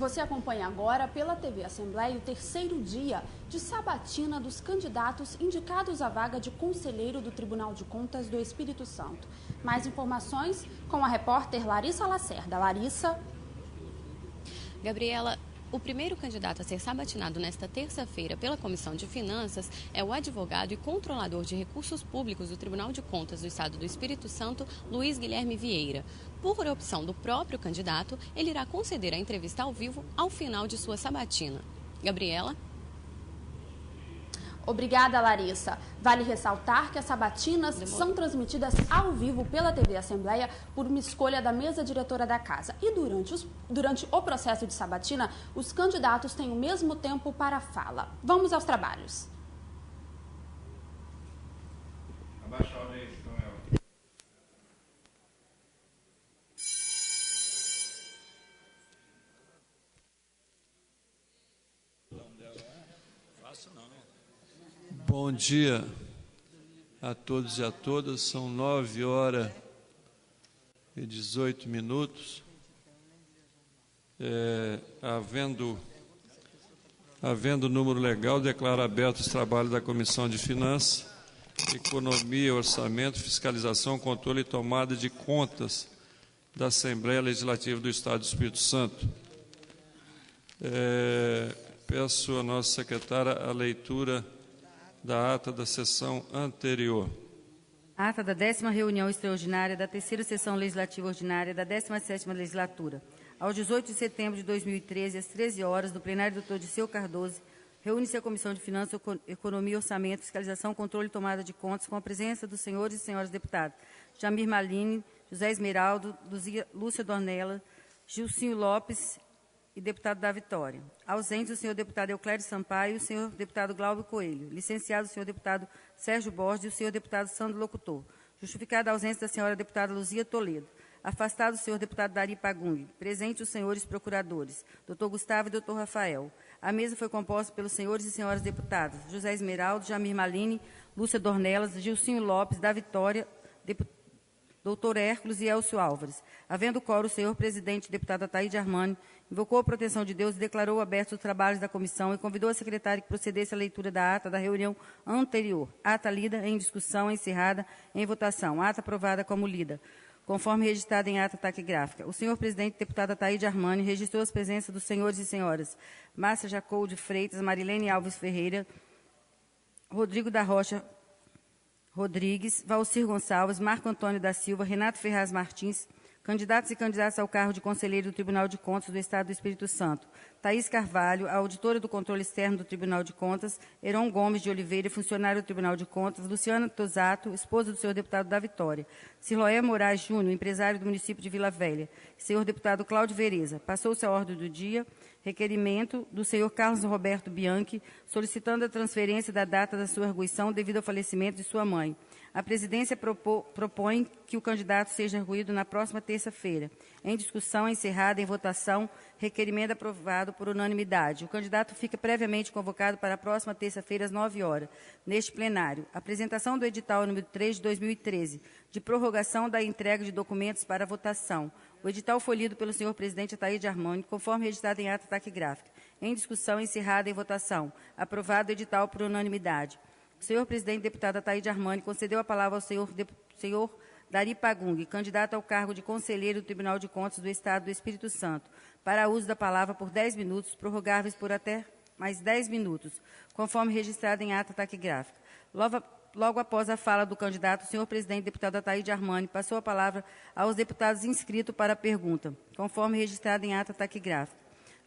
Você acompanha agora pela TV Assembleia o terceiro dia de sabatina dos candidatos indicados à vaga de conselheiro do Tribunal de Contas do Espírito Santo. Mais informações com a repórter Larissa Lacerda. Larissa. Gabriela, o primeiro candidato a ser sabatinado nesta terça-feira pela Comissão de Finanças é o advogado e controlador de recursos públicos do Tribunal de Contas do Estado do Espírito Santo, Luiz Guilherme Vieira. Por opção do próprio candidato, ele irá conceder a entrevista ao vivo ao final de sua sabatina. Gabriela? Obrigada, Larissa. Vale ressaltar que as sabatinas são transmitidas ao vivo pela TV Assembleia por uma escolha da mesa diretora da casa. E durante o processo de sabatina, os candidatos têm o mesmo tempo para a fala. Vamos aos trabalhos. Abaixa a audiência, então, Bom dia a todos e a todas. São 9h18. Havendo número legal, declaro aberto os trabalhos da Comissão de Finanças, Economia, Orçamento, Fiscalização, Controle e Tomada de Contas da Assembleia Legislativa do Estado do Espírito Santo. Peço à nossa secretária a leitura da ata da sessão anterior. Ata da 10ª reunião extraordinária da 3ª sessão legislativa ordinária da 17ª legislatura. Aos 18 de setembro de 2013, às 13 horas, no plenário do Dr. Disseu Cardoso, reúne-se a Comissão de Finanças, Economia, Orçamento, Fiscalização, Controle e Tomada de Contas, com a presença dos senhores e senhoras deputados Jamir Malini, José Esmeraldo, Lúcia Dornella, Gilcinho Lopes e deputado da Vitória. Ausentes, o senhor deputado Euclério Sampaio e o senhor deputado Glauber Coelho. Licenciado, o senhor deputado Sérgio Borges e o senhor deputado Sandro Locutor. Justificada a ausência da senhora deputada Luzia Toledo. Afastado, o senhor deputado Dari Pagung. Presente, os senhores procuradores, doutor Gustavo e doutor Rafael. A mesa foi composta pelos senhores e senhoras deputados José Esmeraldo, Jamir Malini, Lúcia Dornelas, Gilcinho Lopes, da Vitória, doutor Hércules e Elcio Álvares. Havendo quórum, o senhor presidente, deputado Ataíde Armani, invocou a proteção de Deus e declarou abertos os trabalhos da comissão e convidou a secretária que procedesse à leitura da ata da reunião anterior. Ata lida, em discussão, encerrada, em votação. Ata aprovada como lida, conforme registrada em ata taquigráfica. O senhor presidente, deputado Ataíde Armani, registrou as presenças dos senhores e senhoras Márcia Jacou de Freitas, Marilene Alves Ferreira, Rodrigo da Rocha Rodrigues, Valcir Gonçalves, Marco Antônio da Silva, Renato Ferraz Martins, candidatos e candidatas ao cargo de conselheiro do Tribunal de Contas do Estado do Espírito Santo. Thaís Carvalho, a auditora do controle externo do Tribunal de Contas. Heron Gomes de Oliveira, funcionário do Tribunal de Contas. Luciana Tosato, esposa do senhor deputado da Vitória. Siloé Moraes Júnior, empresário do município de Vila Velha. Senhor deputado Cláudio Vereza. Passou-se a ordem do dia requerimento do senhor Carlos Roberto Bianchi, solicitando a transferência da data da sua arguição devido ao falecimento de sua mãe. A presidência propõe que o candidato seja arguido na próxima terça-feira. Em discussão, encerrada, em votação, requerimento aprovado por unanimidade. O candidato fica previamente convocado para a próxima terça-feira, às 9 horas, neste plenário. Apresentação do edital número 3 de 2013, de prorrogação da entrega de documentos para votação. O edital foi lido pelo senhor presidente Ataíde Armani, conforme registrado em ata taquigráfica. Em discussão, encerrada, em votação. Aprovado o edital por unanimidade. O senhor presidente, deputado Ataíde Armani, concedeu a palavra ao senhor Dari Pagung, candidato ao cargo de conselheiro do Tribunal de Contas do Estado do Espírito Santo, para uso da palavra por 10 minutos, prorrogáveis por até mais 10 minutos, conforme registrado em ata taquigráfica. Logo após a fala do candidato, o senhor presidente, deputado Ataíde Armani, passou a palavra aos deputados inscritos para a pergunta, conforme registrado em ata taquigráfica.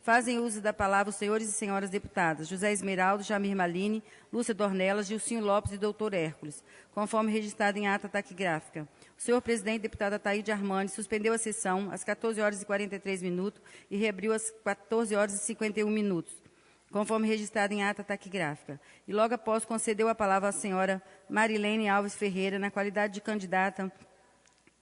Fazem uso da palavra os senhores e senhoras deputadas José Esmeraldo, Jamir Malini, Lúcia Dornelas, Gilcinho Lopes e doutor Hércules, conforme registrado em ata taquigráfica. O senhor presidente, deputado Ataíde Armani, suspendeu a sessão às 14 horas e 43 minutos e reabriu às 14 horas e 51 minutos, conforme registrado em ata taquigráfica. E logo após concedeu a palavra à senhora Marilene Alves Ferreira, na qualidade de candidata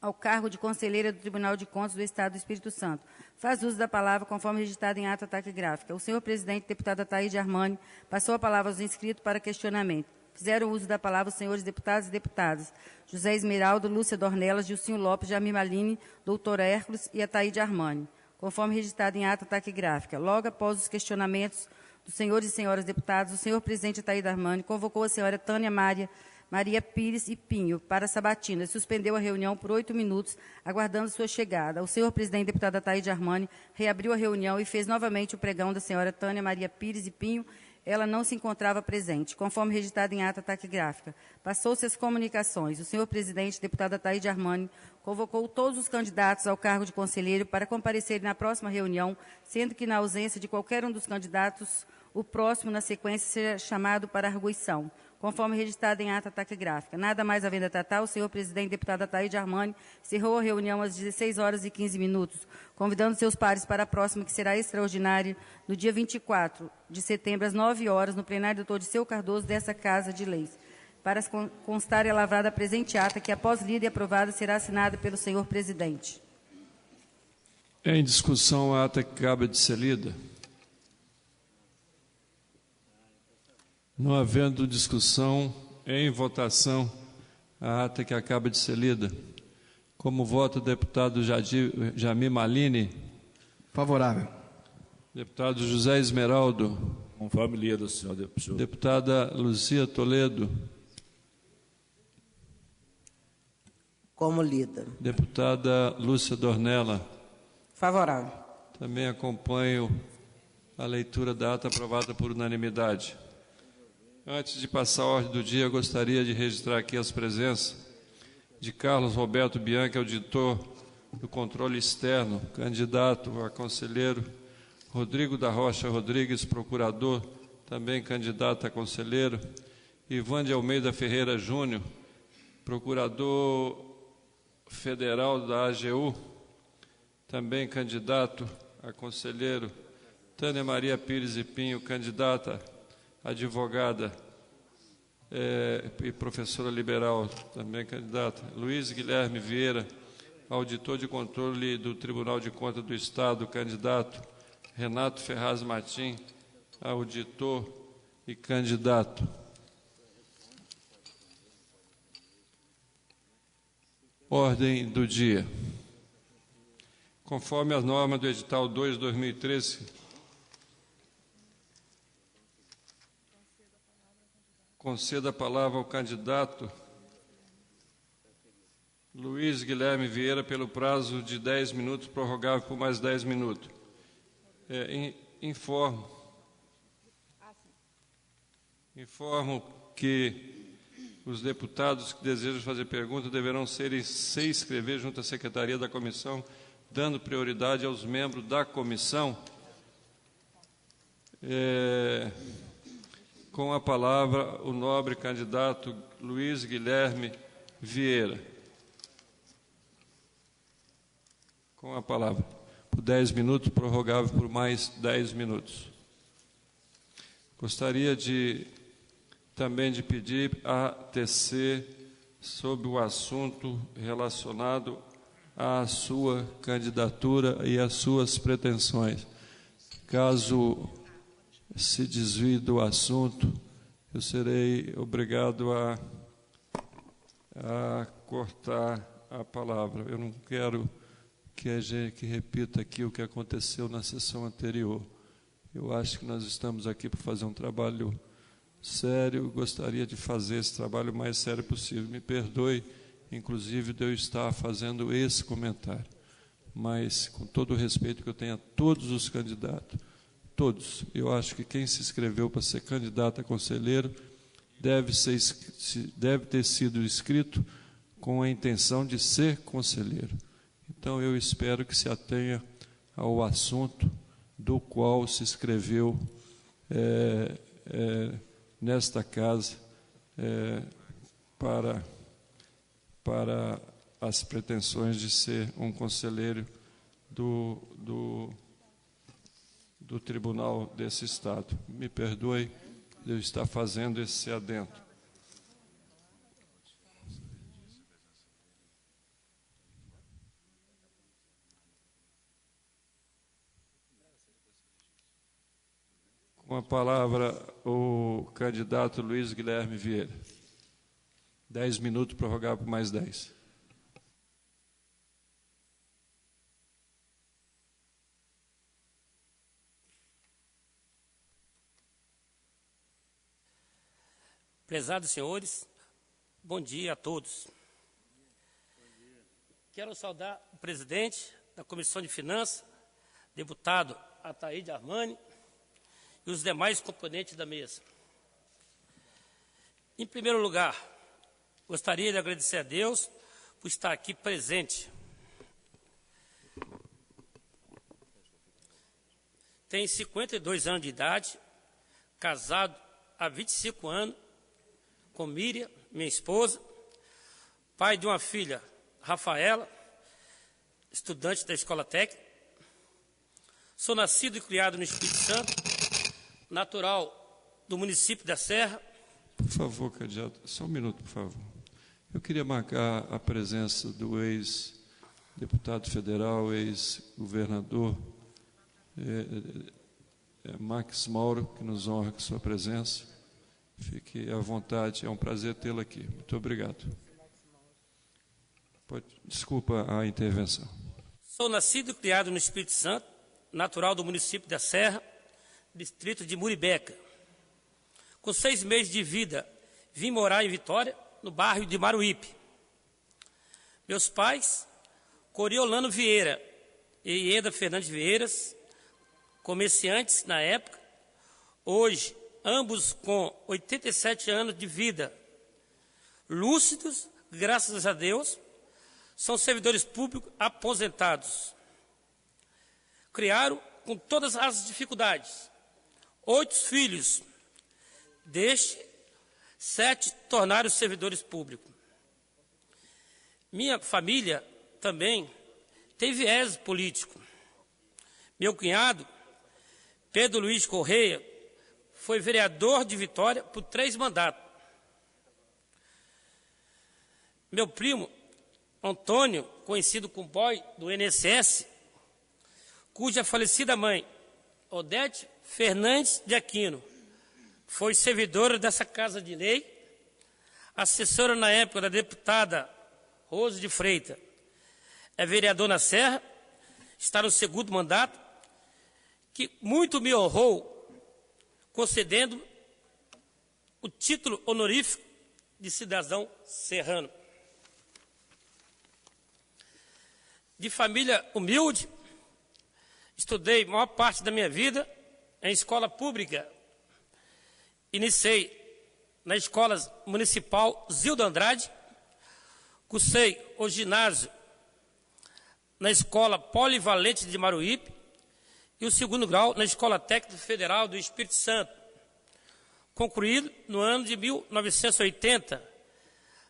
ao cargo de conselheira do Tribunal de Contas do Estado do Espírito Santo. Faz uso da palavra conforme registrado em ata taquigráfica. O senhor presidente, deputado Ataíde Armani, passou a palavra aos inscritos para questionamento. Fizeram uso da palavra os senhores deputados e deputadas José Esmeraldo, Lúcia Dornelas, Gilcinho Lopes, Jamir Malini, doutor Hércules e Ataíde Armani. conforme registrado em ata taquigráfica. Logo após os questionamentos dos senhores e senhoras deputados, o senhor presidente Ataíde Armani convocou a senhora Tânia Maria Pires e Pinho para a sabatina e suspendeu a reunião por 8 minutos, aguardando sua chegada. O senhor presidente deputado Ataíde Armani reabriu a reunião e fez novamente o pregão da senhora Tânia Maria Pires e Pinho. Ela não se encontrava presente, conforme registrado em ata taquigráfica. Passou-se as comunicações. O senhor presidente, deputado Ataíde Armani, convocou todos os candidatos ao cargo de conselheiro para comparecerem na próxima reunião, sendo que, na ausência de qualquer um dos candidatos, o próximo, na sequência, será chamado para arguição, conforme registrado em ata taquigráfica. Nada mais havendo a tratar, o senhor presidente, deputado Ataíde Armani, encerrou a reunião às 16h15, convidando seus pares para a próxima, que será extraordinária, no dia 24 de setembro, às 9h, no plenário do Dr. Dirceu Cardoso, dessa Casa de Leis. Para constar e lavrada a presente ata, que, após lida e aprovada, será assinada pelo senhor presidente. Em discussão, a ata que acaba de ser lida. Não havendo discussão, em votação, a ata que acaba de ser lida. Como voto, o deputado Jamir Malini. Favorável. Deputado José Esmeraldo. Conforme lido, senhor. Deputada Luzia Toledo. Como lida. Deputada Lúcia Dornella. Favorável. Também acompanho a leitura da ata aprovada por unanimidade. Antes de passar a ordem do dia, eu gostaria de registrar aqui as presenças de Carlos Roberto Bianchi, auditor do controle externo, candidato a conselheiro, Rodrigo da Rocha Rodrigues, procurador, também candidato a conselheiro, Ivan de Almeida Ferreira Júnior, procurador federal da AGU, também candidato a conselheiro, Tânia Maria Pires e Pinho, candidata advogada e professora liberal, também candidata, Luiz Guilherme Vieira, auditor de controle do Tribunal de Contas do Estado, candidato, Renato Ferraz Martim, auditor e candidato. Ordem do dia. Conforme as normas do edital 2/2013, conceda a palavra ao candidato Luiz Guilherme Vieira pelo prazo de 10 minutos, prorrogável por mais 10 minutos. Informo que os deputados que desejam fazer pergunta deverão se inscrever junto à Secretaria da Comissão, dando prioridade aos membros da comissão. Com a palavra, o nobre candidato Luiz Guilherme Vieira. Com a palavra. Por 10 minutos, prorrogável por mais 10 minutos. Gostaria também de pedir a tecer sobre o assunto relacionado à sua candidatura e às suas pretensões. Caso se desvie do assunto, eu serei obrigado a cortar a palavra. Eu não quero que repita aqui o que aconteceu na sessão anterior. Eu acho que nós estamos aqui para fazer um trabalho sério, gostaria de fazer esse trabalho o mais sério possível. Me perdoe, inclusive, de eu estar fazendo esse comentário, mas com todo o respeito que eu tenho a todos os candidatos, todos. Eu acho que quem se inscreveu para ser candidato a conselheiro deve ter sido inscrito com a intenção de ser conselheiro. Então, eu espero que se atenha ao assunto do qual se inscreveu nesta casa para as pretensões de ser um conselheiro do tribunal desse Estado. Me perdoe de eu estar fazendo esse adendo. Com a palavra, o candidato Luiz Guilherme Vieira. 10 minutos, prorrogar por mais 10. Prezados senhores, bom dia a todos. Quero saudar o presidente da Comissão de Finanças, deputado Ataíde Armani, e os demais componentes da mesa. Em primeiro lugar, gostaria de agradecer a Deus por estar aqui presente. Tenho 52 anos de idade, casado há 25 anos com Miriam, minha esposa, pai de uma filha, Rafaela, estudante da escola técnica. Sou nascido e criado no Espírito Santo, natural do município da Serra. Por favor, candidato, só um minuto, por favor. Eu queria marcar a presença do ex-deputado federal, ex-governador Max Mauro, que nos honra com sua presença. Fique à vontade, é um prazer tê-lo aqui. Muito obrigado. Desculpa a intervenção. Sou nascido e criado no Espírito Santo, natural do município da Serra, distrito de Muribeca. Com 6 meses de vida, vim morar em Vitória, no bairro de Maruípe. Meus pais, Coriolano Vieira e Ieda Fernandes Vieiras, comerciantes na época, hoje, ambos com 87 anos de vida, lúcidos, graças a Deus, são servidores públicos aposentados. Criaram com todas as dificuldades 8 filhos, destes 7 tornaram servidores públicos. Minha família também tem viés político. Meu cunhado, Pedro Luiz Correia, foi vereador de Vitória por 3 mandatos. Meu primo, Antônio, conhecido como boy do INSS, cuja falecida mãe, Odete Fernandes de Aquino, foi servidora dessa Casa de Lei, assessora na época da deputada Rose de Freitas. É vereador na Serra, está no 2º mandato, que muito me honrou, concedendo o título honorífico de cidadão serrano. De família humilde, estudei a maior parte da minha vida em escola pública. Iniciei na Escola Municipal Zildo Andrade, cursei o ginásio na Escola Polivalente de Maruípe e o 2º grau na Escola Técnica Federal do Espírito Santo, concluído no ano de 1980,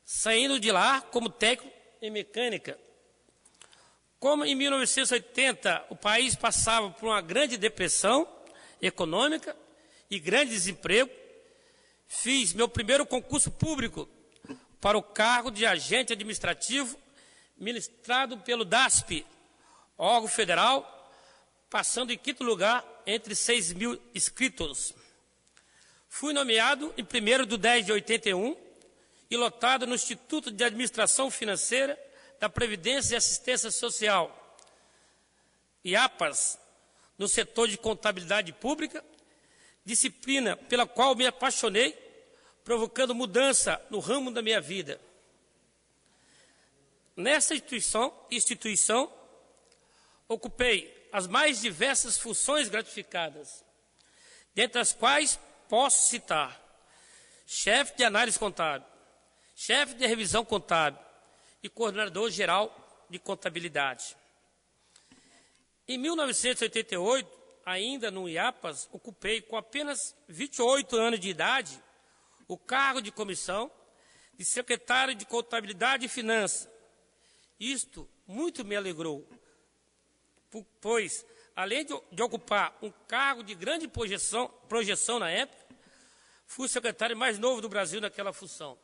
saindo de lá como técnico em mecânica. Como em 1980 o país passava por uma grande depressão econômica e grande desemprego, fiz meu primeiro concurso público para o cargo de agente administrativo, ministrado pelo DASP, órgão federal, passando em 5º lugar entre 6.000 inscritos. Fui nomeado em 1º de 10 de 81 e lotado no Instituto de Administração Financeira da Previdência e Assistência Social, IAPAS, no setor de contabilidade pública, disciplina pela qual me apaixonei, provocando mudança no ramo da minha vida. Nessa instituição, ocupei as mais diversas funções gratificadas, dentre as quais posso citar chefe de análise contábil, chefe de revisão contábil e coordenador geral de contabilidade. Em 1988, ainda no IAPAS, ocupei com apenas 28 anos de idade o cargo de comissão de secretário de Contabilidade e Finanças. Isto muito me alegrou, pois, além de ocupar um cargo de grande projeção na época, fui o secretário mais novo do Brasil naquela função.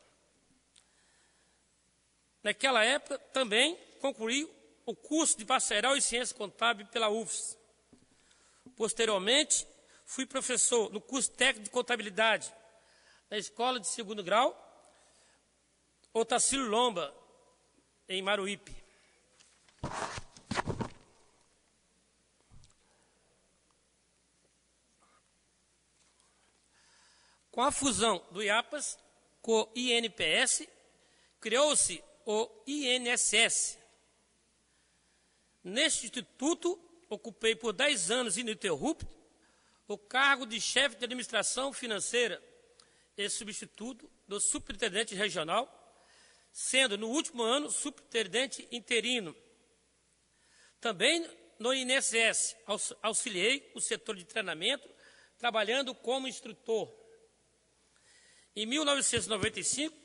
Naquela época, também concluí o curso de bacharel em Ciências Contábeis pela UFS. Posteriormente, fui professor no curso técnico de Contabilidade na Escola de 2º grau, Otacílio Lomba, em Maruípe. Com a fusão do IAPAS com o INPS, criou-se o INSS. Neste instituto, ocupei por 10 anos ininterruptos o cargo de chefe de administração financeira e substituto do superintendente regional, sendo no último ano superintendente interino. Também no INSS auxiliei o setor de treinamento, trabalhando como instrutor. Em 1995,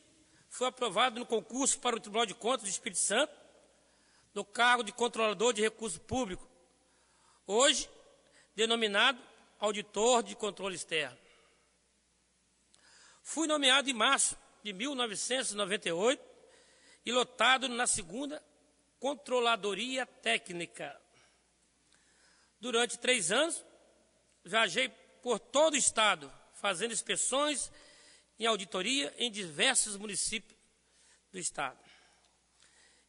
fui aprovado no concurso para o Tribunal de Contas do Espírito Santo, no cargo de controlador de recursos públicos, hoje denominado auditor de controle externo. Fui nomeado em março de 1998 e lotado na segunda Controladoria Técnica. Durante 3 anos, viajei por todo o Estado, fazendo inspeções em auditoria em diversos municípios do Estado.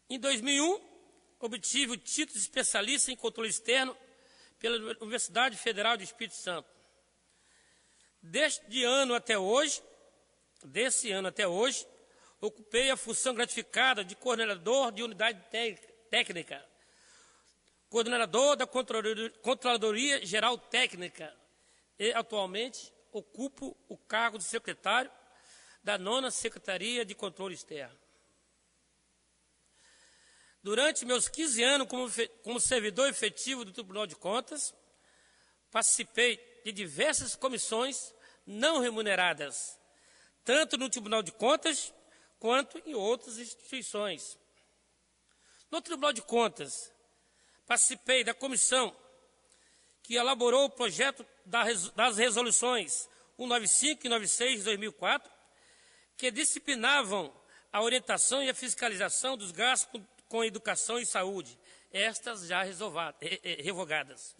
Em 2001, obtive o título de especialista em controle externo pela Universidade Federal do Espírito Santo. Desse ano até hoje, ocupei a função gratificada de coordenador de unidade técnica, coordenador da Controladoria Geral Técnica e, atualmente, ocupo o cargo de secretário da 9ª Secretaria de Controle Externo. Durante meus 15 anos como servidor efetivo do Tribunal de Contas, participei de diversas comissões não remuneradas, tanto no Tribunal de Contas quanto em outras instituições. No Tribunal de Contas, participei da comissão que elaborou o projeto das resoluções 195 e 96 de 2004, que disciplinavam a orientação e a fiscalização dos gastos com educação e saúde, estas já revogadas.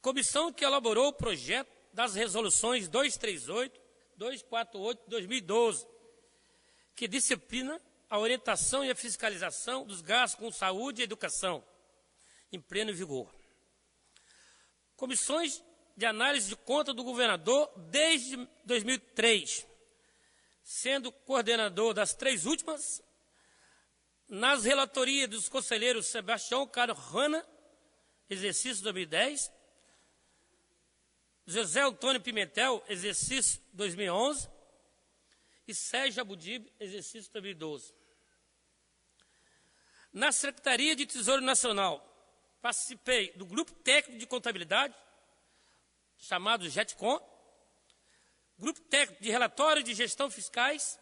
Comissão que elaborou o projeto das resoluções 238, 248 de 2012, que disciplina a orientação e a fiscalização dos gastos com saúde e educação, em pleno vigor. Comissões de análise de conta do governador desde 2003, sendo coordenador das 3 últimas, nas relatorias dos conselheiros Sebastião Caro Rana, exercício 2010, José Antônio Pimentel, exercício 2011, e Sérgio Abudib, exercício 2012. Na Secretaria de Tesouro Nacional, participei do Grupo Técnico de Contabilidade, chamado GETCOM, Grupo Técnico de Relatório de Gestão Fiscais,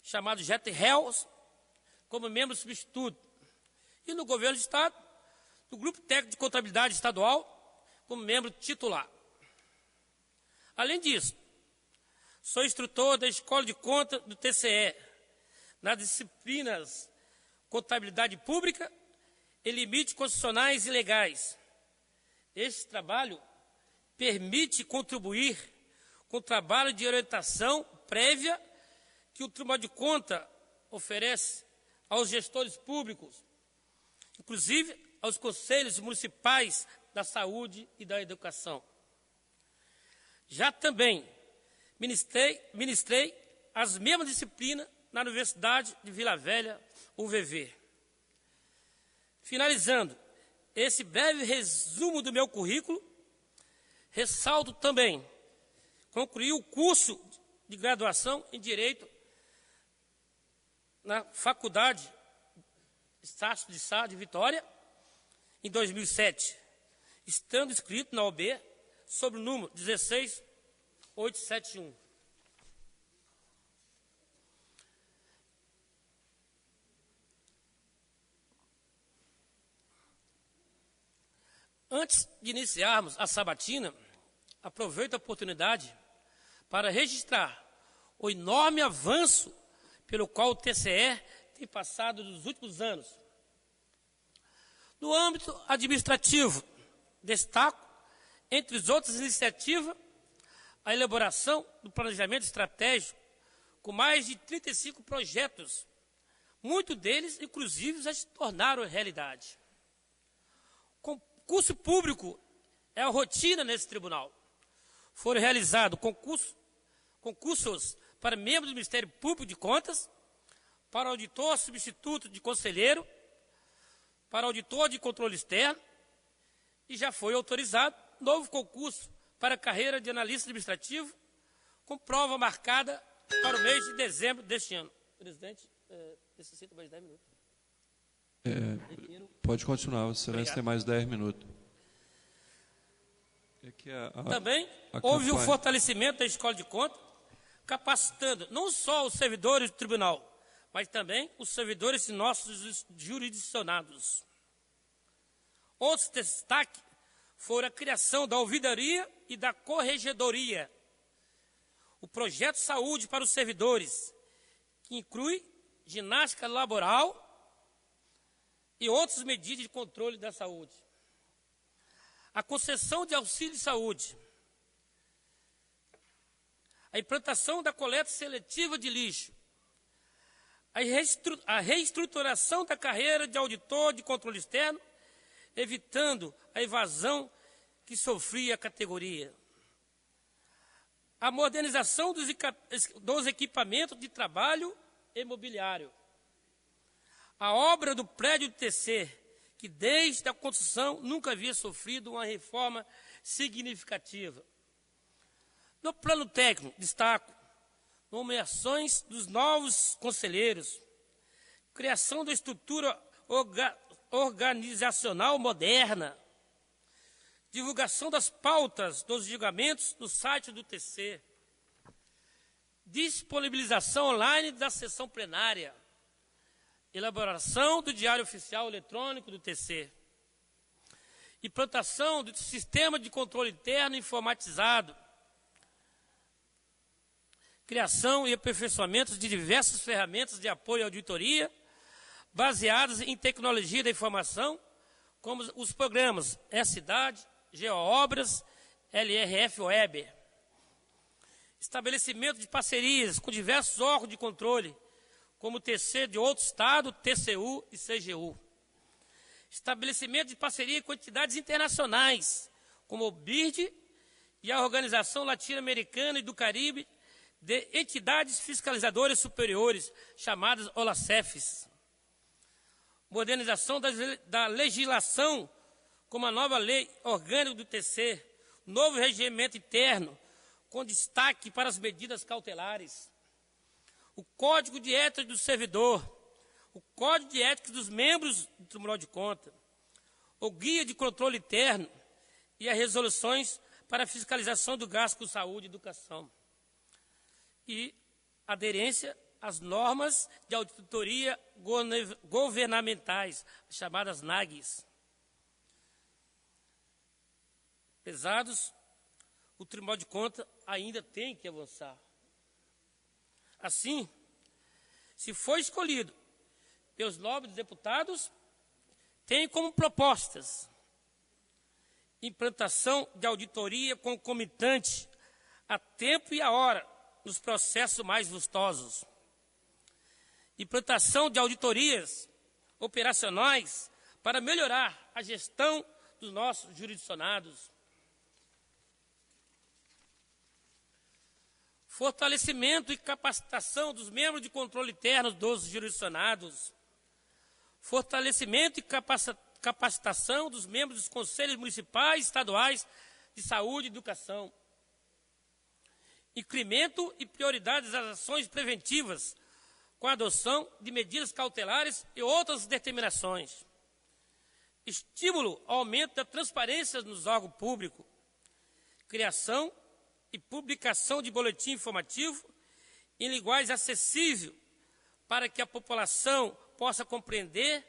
chamado GETRELS, como membro substituto. E no Governo do Estado, do Grupo Técnico de Contabilidade Estadual, como membro titular. Além disso, sou instrutor da Escola de Contas do TCE, nas disciplinas Contabilidade Pública e Limites Constitucionais e Legais. Este trabalho permite contribuir com o trabalho de orientação prévia que o Tribunal de Contas oferece aos gestores públicos, inclusive aos conselhos municipais da saúde e da educação. Já também ministrei as mesmas disciplinas na Universidade de Vila Velha, UVV. Finalizando esse breve resumo do meu currículo, ressalto também, concluí o curso de graduação em Direito na Faculdade Estácio de Sá de Vitória, em 2007, estando inscrito na OB, sob o número 16871. Antes de iniciarmos a sabatina, aproveito a oportunidade para registrar o enorme avanço pelo qual o TCE tem passado nos últimos anos. No âmbito administrativo, destaco, entre as outras iniciativas, a elaboração do planejamento estratégico, com mais de 35 projetos, muitos deles, inclusive, já se tornaram realidade. Concurso público é a rotina nesse tribunal. foram realizados concursos para membros do Ministério Público de Contas, para auditor substituto de conselheiro, para auditor de controle externo, e já foi autorizado novo concurso para a carreira de analista administrativo, com prova marcada para o mês de dezembro deste ano. Presidente, necessita mais 10 minutos. Pode continuar, Vossa Excelência, tem mais 10 minutos. Também houve o fortalecimento da Escola de Contas, capacitando não só os servidores do tribunal, mas também os servidores de nossos jurisdicionados. Outros destaques foram a criação da ouvidoria e da corregedoria, o projeto Saúde para os servidores, que inclui ginástica laboral e outras medidas de controle da saúde. A concessão de auxílio de saúde, a implantação da coleta seletiva de lixo, a reestruturação da carreira de auditor de controle externo, evitando a evasão que sofria a categoria. A modernização dos equipamentos de trabalho e mobiliário. A obra do prédio do TC, que desde a construção nunca havia sofrido uma reforma significativa. No plano técnico, destaco nomeações dos novos conselheiros, criação da estrutura organizacional moderna, divulgação das pautas dos julgamentos no site do TC, disponibilização online da sessão plenária, elaboração do Diário Oficial Eletrônico do TC, implantação do sistema de controle interno informatizado, criação e aperfeiçoamento de diversas ferramentas de apoio à auditoria, baseadas em tecnologia da informação, como os programas E-Cidade, GeoObras, LRF Web. Estabelecimento de parcerias com diversos órgãos de controle, como o TC de outro estado, TCU e CGU. Estabelecimento de parceria com entidades internacionais, como o BIRD e a Organização Latino-Americana e do Caribe, de entidades fiscalizadoras superiores, chamadas OLACEFs. Modernização da legislação, como a nova lei orgânica do TC, novo regimento interno, com destaque para as medidas cautelares, o Código de Ética do servidor, o Código de Ética dos membros do Tribunal de Contas, o Guia de Controle Interno e as resoluções para a fiscalização do gasto com saúde e educação. E aderência às normas de auditoria governamentais, chamadas NAGs. Pesados, o Tribunal de Contas ainda tem que avançar. Assim, se for escolhido pelos nobres deputados, tem como propostas implantação de auditoria concomitante a tempo e a hora nos processos mais custosos, implantação de auditorias operacionais para melhorar a gestão dos nossos jurisdicionados, fortalecimento e capacitação dos membros de controle interno dos jurisdicionados, fortalecimento e capacitação dos membros dos conselhos municipais e estaduais de saúde e educação, incremento e prioridade das ações preventivas com a adoção de medidas cautelares e outras determinações, estímulo ao aumento da transparência nos órgãos públicos, criação e publicação de boletim informativo em linguagem acessível para que a população possa compreender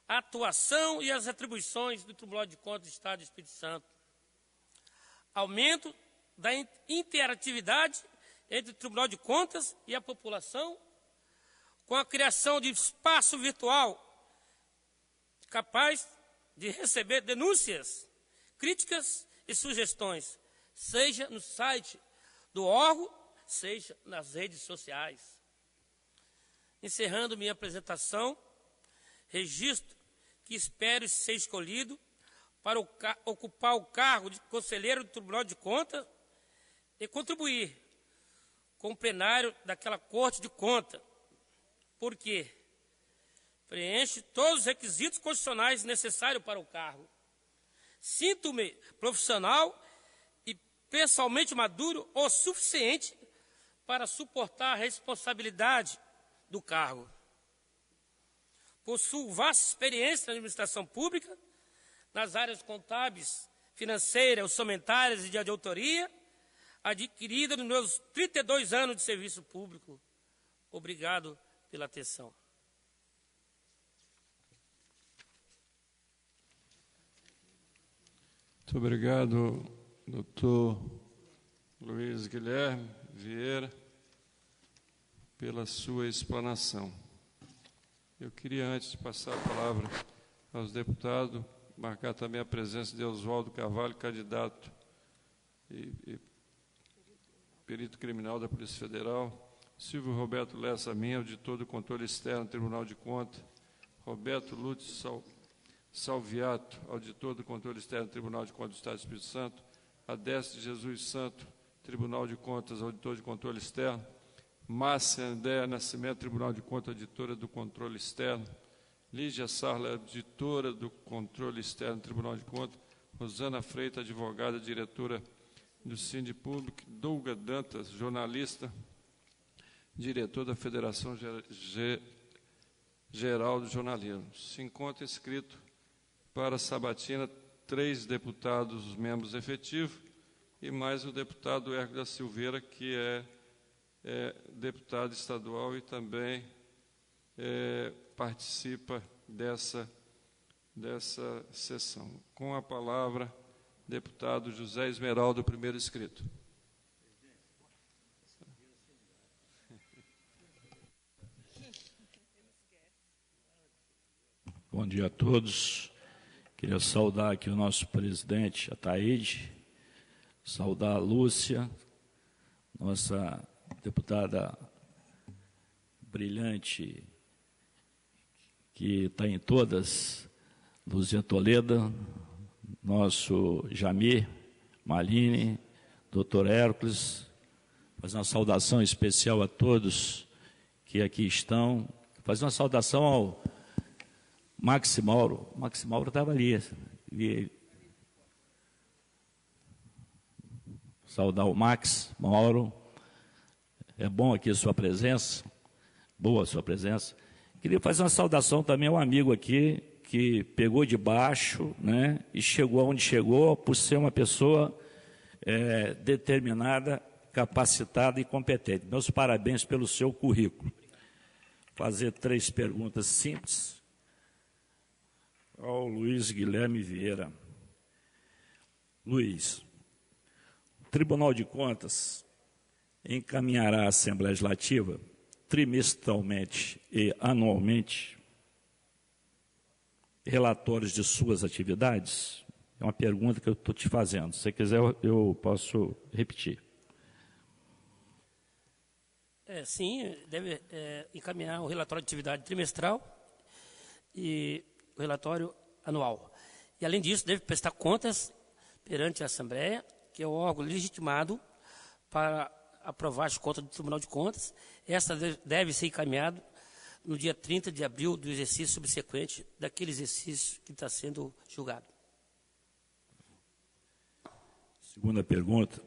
a atuação e as atribuições do Tribunal de Contas do Estado do Espírito Santo. Aumento da interatividade entre o Tribunal de Contas e a população, com a criação de espaço virtual capaz de receber denúncias, críticas e sugestões, seja no site do órgão, seja nas redes sociais. Encerrando minha apresentação, registro que espero ser escolhido para ocupar o cargo de conselheiro do Tribunal de Contas e contribuir com o plenário daquela Corte de Contas, porque preenche todos os requisitos constitucionais necessários para o cargo. Sinto-me profissional e pessoalmente maduro o suficiente para suportar a responsabilidade do cargo. Possuo vasta experiência na administração pública, nas áreas contábeis, financeiras, orçamentárias e de auditoria, adquirida nos meus 32 anos de serviço público. Obrigado pela atenção. Muito obrigado, doutor Luiz Guilherme Vieira, pela sua explanação. Eu queria, antes de passar a palavra aos deputados, marcar também a presença de Oswaldo Carvalho, candidato e perito criminal da Polícia Federal, Silvio Roberto Lessa Minha, auditor do Controle Externo do Tribunal de Contas, Roberto Lutz Salviato, auditor do Controle Externo do Tribunal de Contas do Estado do Espírito Santo, Adeste Jesus Santo, Tribunal de Contas, auditor de Controle Externo, Márcia Andréa Nascimento, Tribunal de Contas, auditora do Controle Externo, Lígia Sarla, auditora do Controle Externo do Tribunal de Contas, Rosana Freitas, advogada, diretora do Sindipúblico, Douga Dantas, jornalista, diretor da Federação Geral do Jornalismo. Se encontra inscrito para a sabatina 3 deputados membros efetivos e mais o deputado Hércules da Silveira, que é deputado estadual e também participa dessa sessão. Com a palavra, deputado José Esmeraldo, primeiro inscrito. Bom dia a todos. Queria saudar aqui o nosso presidente, Ataíde, saudar a Lúcia, nossa deputada brilhante, que está em todas, Luzia Toledo, nosso Jamir Malini, doutor Hércules, fazer uma saudação especial a todos que aqui estão, fazer uma saudação ao Maxi Mauro. Maxi Mauro estava ali. Saudar o Max Mauro. É bom aqui a sua presença. Boa a sua presença. Queria fazer uma saudação também ao amigo aqui, que pegou de baixo, né, e chegou onde chegou, por ser uma pessoa determinada, capacitada e competente. Meus parabéns pelo seu currículo. Fazer 3 perguntas simples ao Luiz Guilherme Vieira. Luiz, o Tribunal de Contas encaminhará à Assembleia Legislativa, trimestralmente e anualmente, relatórios de suas atividades? É uma pergunta que eu estou te fazendo. Se você quiser, eu posso repetir. Sim, deve encaminhar o relatório de atividade trimestral e o relatório anual. E, além disso, deve prestar contas perante a Assembleia, que é o órgão legitimado para aprovar as contas do Tribunal de Contas. Essa deve ser encaminhada no dia 30 de abril do exercício subsequente daquele exercício que está sendo julgado. Segunda pergunta.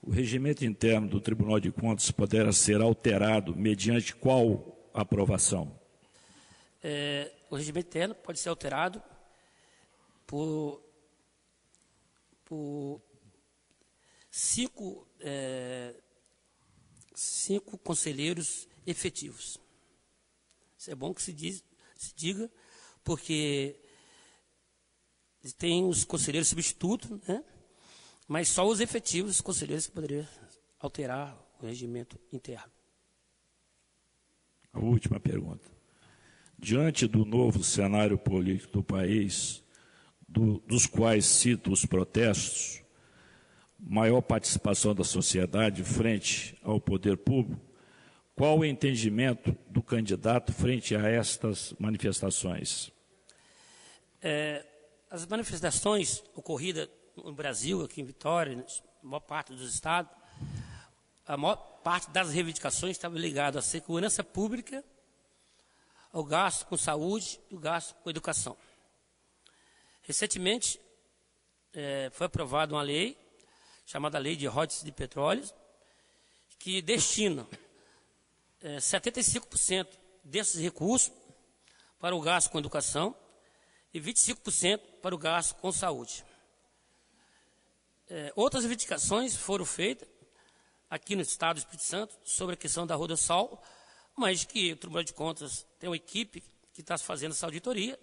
O regimento interno do Tribunal de Contas poderá ser alterado mediante qual aprovação? O regimento interno pode ser alterado por 5 conselheiros efetivos. Isso é bom que se diga, porque tem os conselheiros substitutos, né? Mas só os efetivos conselheiros poderiam alterar o regimento interno. A última pergunta. Diante do novo cenário político do país, dos quais cito os protestos, maior participação da sociedade frente ao poder público, qual o entendimento do candidato frente a estas manifestações? As manifestações ocorridas no Brasil, aqui em Vitória, na maior parte dos estados, a maior parte das reivindicações estava ligada à segurança pública, ao gasto com saúde e o gasto com educação. Recentemente, foi aprovada uma lei, chamada Lei de Royalties de Petróleo, que destina 75% desses recursos para o gasto com educação e 25% para o gasto com saúde. Outras reivindicações foram feitas aqui no Estado do Espírito Santo sobre a questão da Rodosol, mas que o Tribunal de Contas tem uma equipe que está fazendo essa auditoria.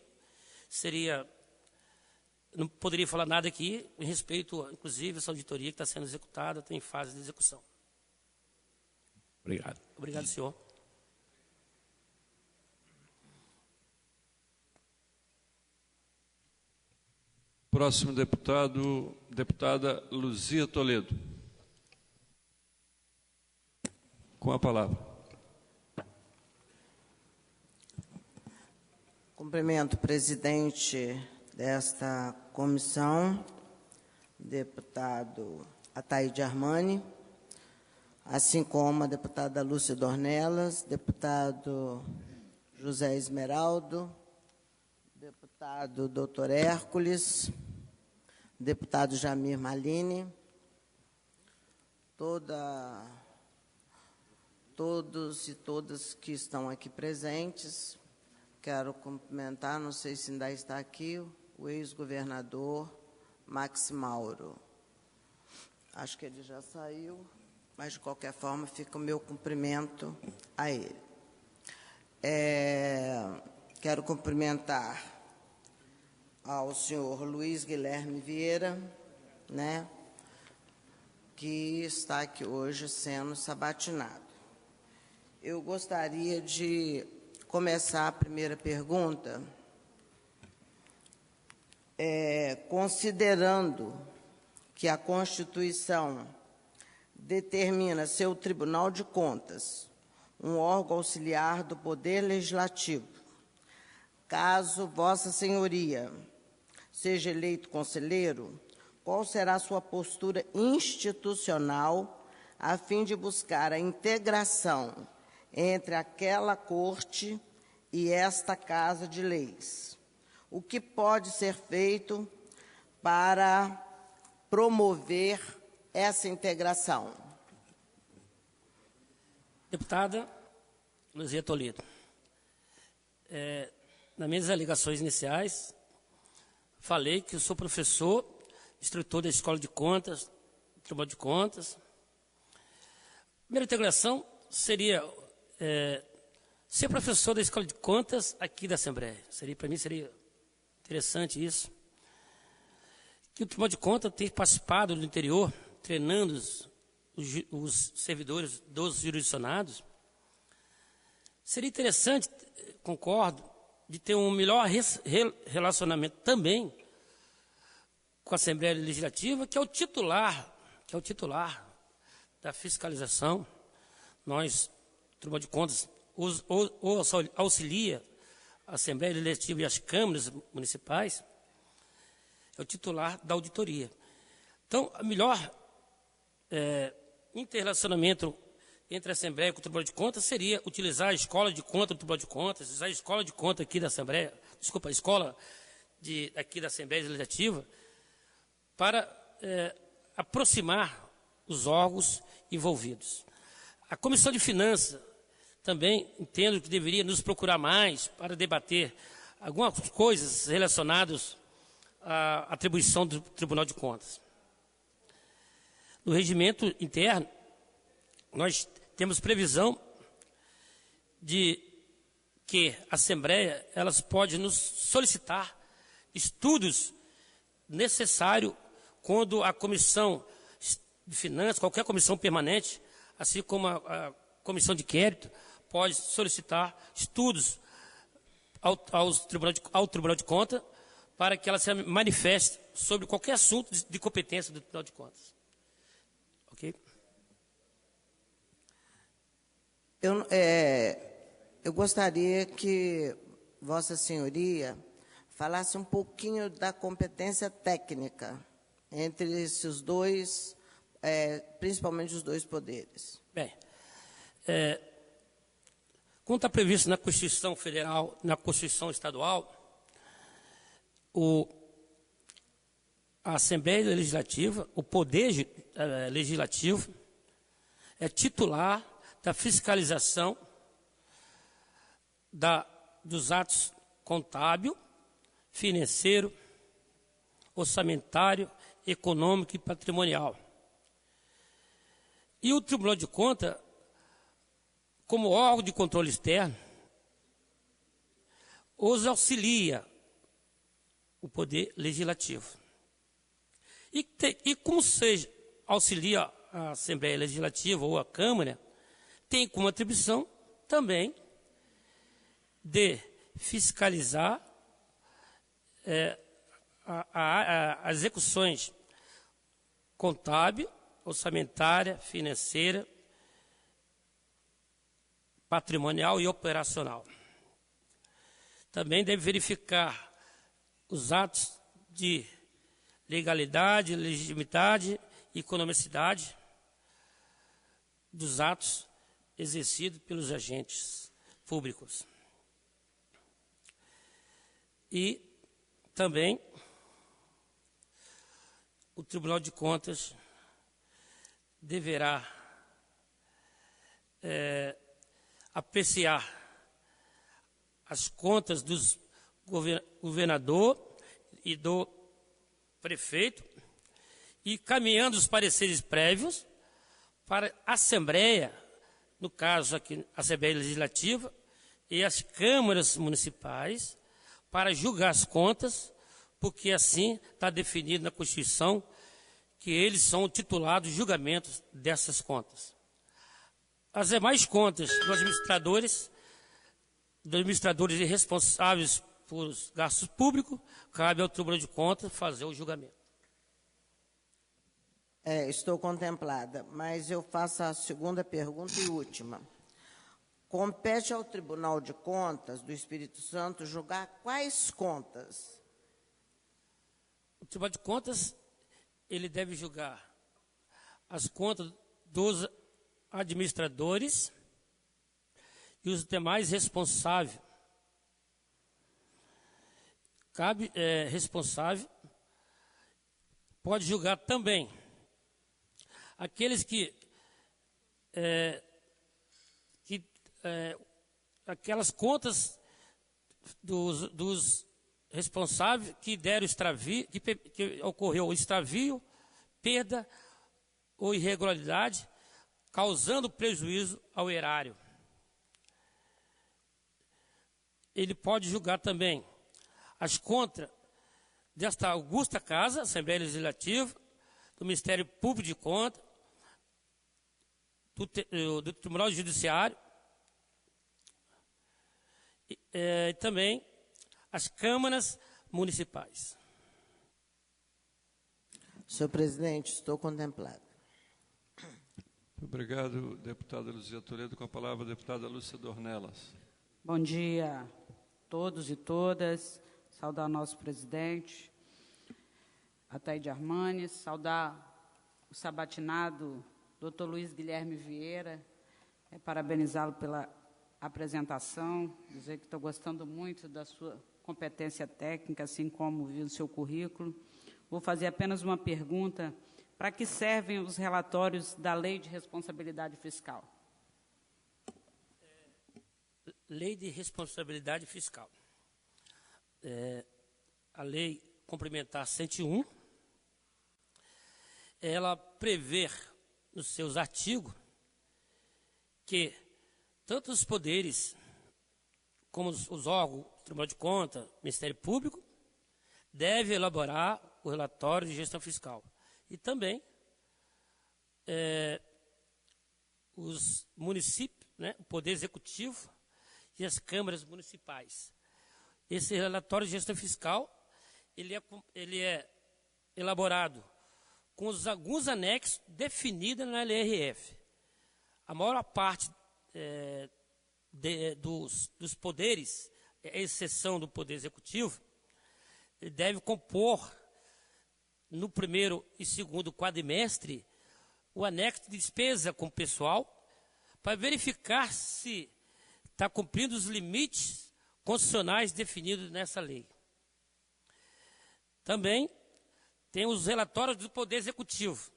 Não poderia falar nada aqui em respeito, inclusive, a essa auditoria que está sendo executada, tem fase de execução. Obrigado. Obrigado, senhor. Próximo deputado, deputada Luzia Toledo. Com a palavra. Cumprimento o presidente desta comissão, deputado Ataíde Armani, assim como a deputada Lúcia Dornelas, deputado José Esmeraldo, deputado Dr. Hércules, deputado Jamir Malini, todos e todas que estão aqui presentes. Quero cumprimentar, não sei se ainda está aqui, o ex-governador Max Mauro. Acho que ele já saiu, mas, de qualquer forma, fica o meu cumprimento a ele. Quero cumprimentar ao senhor Luiz Guilherme Vieira, né, que está aqui hoje sendo sabatinado. Eu gostaria de começar a primeira pergunta considerando que a Constituição determina ser o Tribunal de Contas um órgão auxiliar do Poder Legislativo. Caso Vossa Senhoria seja eleito conselheiro, qual será a sua postura institucional a fim de buscar a integração entre aquela corte e esta Casa de Leis? O que pode ser feito para promover essa integração? Deputada Luzia Toledo, nas minhas alegações iniciais, falei que eu sou professor, instrutor da Escola de Contas, Tribunal de Contas. A primeira integração seria ser professor da Escola de Contas aqui da Assembleia. Para mim seria interessante isso. Que o Tribunal de Contas tem participado no interior, treinando os servidores dos jurisdicionados. Seria interessante, concordo, de ter um melhor relacionamento também com a Assembleia Legislativa, que é o titular da fiscalização. Nós, Tribunal de Contas, auxilia a Assembleia Legislativa e as câmaras municipais, é o titular da auditoria. Então, o melhor interrelacionamento entre a Assembleia e o Tribunal de Contas seria utilizar a escola de conta do Tribunal de Contas, usar a escola de conta aqui da Assembleia, a escola aqui da Assembleia Legislativa, para aproximar os órgãos envolvidos. A Comissão de Finanças também entendo que deveria nos procurar mais para debater algumas coisas relacionadas à atribuição do Tribunal de Contas. No regimento interno, nós temos previsão de que a Assembleia pode nos solicitar estudos necessários quando a Comissão de Finanças, qualquer comissão permanente, assim como a Comissão de Inquérito, pode solicitar estudos ao Tribunal de Contas para que ela se manifeste sobre qualquer assunto de competência do Tribunal de Contas. Ok? Eu gostaria que Vossa Senhoria falasse um pouquinho da competência técnica, entre esses dois, principalmente os dois poderes? Bem, como está previsto na Constituição Federal, na Constituição Estadual, a Assembleia Legislativa, o Poder Legislativo, é titular da fiscalização dos atos contábil, financeiro, orçamentário, econômico e patrimonial. E o Tribunal de Contas, como órgão de controle externo, os auxilia o Poder Legislativo. E como seja auxilia a Assembleia Legislativa ou a Câmara, tem como atribuição também de fiscalizar as execuções contábil, orçamentária, financeira, patrimonial e operacional. Também deve verificar os atos de legalidade, legitimidade e economicidade dos atos exercidos pelos agentes públicos. E também o Tribunal de Contas deverá apreciar as contas dos governador e do prefeito e caminhando os pareceres prévios para a Assembleia, no caso aqui a Assembleia Legislativa e as câmaras municipais, para julgar as contas, porque assim está definido na Constituição que eles são titulados de julgamentos dessas contas. As demais contas dos administradores e responsáveis por gastos públicos, cabe ao Tribunal de Contas fazer o julgamento. Estou contemplada, mas eu faço a segunda pergunta e última. Compete ao Tribunal de Contas do Espírito Santo julgar quais contas? O Tribunal de Contas, ele deve julgar as contas dos administradores e os demais responsáveis. Cabe responsável, pode julgar também aqueles aquelas contas dos responsáveis que deram extravio, que ocorreu extravio, perda ou irregularidade, causando prejuízo ao erário. Ele pode julgar também as contas desta augusta Casa, Assembleia Legislativa, do Ministério Público de Contas, do Tribunal Judiciário, e também as câmaras municipais. Senhor presidente, estou contemplada. Obrigado, deputada Luzia Toledo. Com a palavra, a deputada Lúcia Dornelas. Bom dia a todos e todas. Saudar o nosso presidente, Ataíde Armanes, saudar o sabatinado Dr. Luiz Guilherme Vieira, parabenizá-lo pela apresentação, dizer que estou gostando muito da sua competência técnica, assim como vi no seu currículo. Vou fazer apenas uma pergunta: para que servem os relatórios da Lei de Responsabilidade Fiscal? Lei de Responsabilidade Fiscal. A Lei Complementar 101, ela prevê nos seus artigos que tanto os poderes como os órgãos, Tribunal de Contas, Ministério Público, devem elaborar o relatório de gestão fiscal. E também os municípios, o Poder Executivo e as câmaras municipais. Esse relatório de gestão fiscal, ele é elaborado com alguns anexos definidos na LRF. A maior parte dos poderes, a exceção do Poder Executivo, ele deve compor no primeiro e segundo quadrimestre, o anexo de despesa com o pessoal, para verificar se está cumprindo os limites constitucionais definidos nessa lei. Também tem os relatórios do Poder Executivo,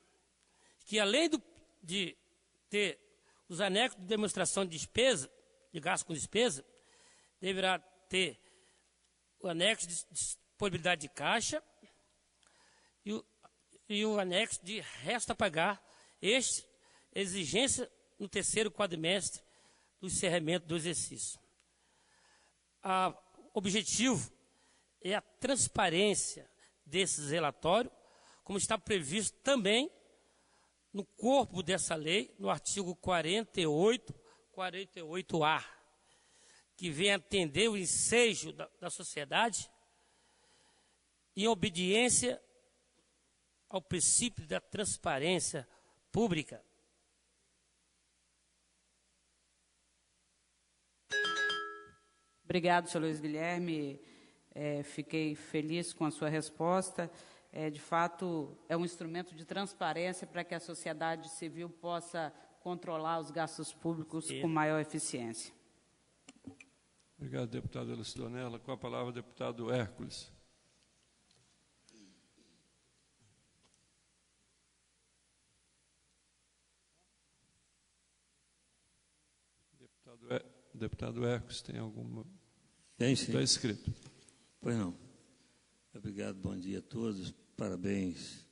que além de ter os anexos de demonstração de despesa, de gasto com despesa, deverá ter o anexo de disponibilidade de caixa e o anexo de resto a pagar, exigência no terceiro quadrimestre do encerramento do exercício. O objetivo é a transparência desses relatórios, como está previsto também no corpo dessa lei, no artigo 48A, que vem atender o ensejo da sociedade em obediência ao princípio da transparência pública. Obrigado, senhor Luiz Guilherme. Fiquei feliz com a sua resposta. De fato, é um instrumento de transparência para que a sociedade civil possa controlar os gastos públicos com maior eficiência. Obrigado, deputado Lucidonella. Com a palavra, deputado Hércules. Deputado Hércules, tem alguma... Tem, sim. Está escrito. Pois não. Obrigado, bom dia a todos. Parabéns,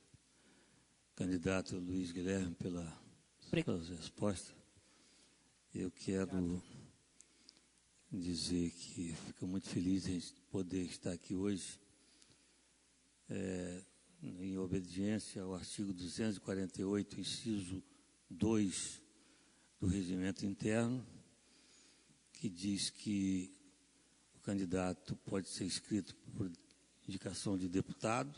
candidato Luiz Guilherme, pela sua resposta. Eu quero dizer que fico muito feliz de poder estar aqui hoje, em obediência ao artigo 248, inciso 2 do Regimento Interno, que diz que o candidato pode ser inscrito por indicação de deputado,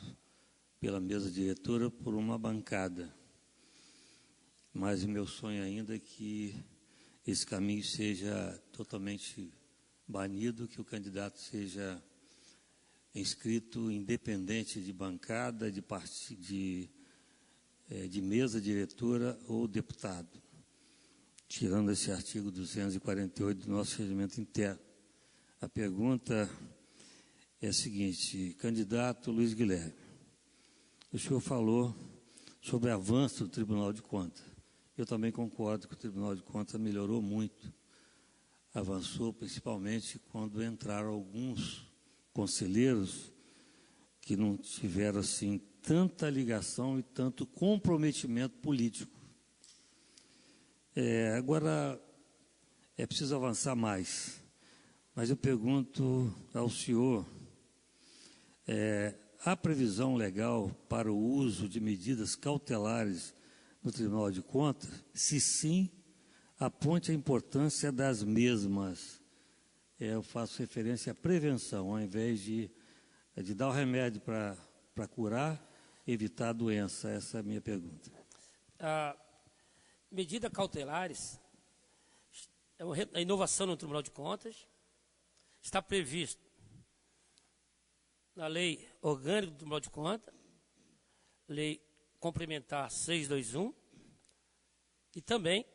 pela mesa diretora, por uma bancada. Mas o meu sonho ainda é que esse caminho seja totalmente banido, que o candidato seja inscrito independente de bancada, de mesa diretora ou deputado, tirando esse artigo 248 do nosso regimento interno. A pergunta é a seguinte: candidato Luiz Guilherme, o senhor falou sobre o avanço do Tribunal de Contas. Eu também concordo que o Tribunal de Contas melhorou muito. Avançou principalmente quando entraram alguns conselheiros que não tiveram assim tanta ligação e tanto comprometimento político. Agora é preciso avançar mais. Mas eu pergunto ao senhor, há previsão legal para o uso de medidas cautelares no Tribunal de Contas? Se sim, aponte a importância das mesmas. Eu faço referência à prevenção, ao invés de dar o remédio para curar, evitar a doença. Essa é a minha pergunta. Medidas cautelares é uma inovação no Tribunal de Contas. Está previsto na Lei Orgânica do Tribunal de Contas, Lei Complementar 621, e também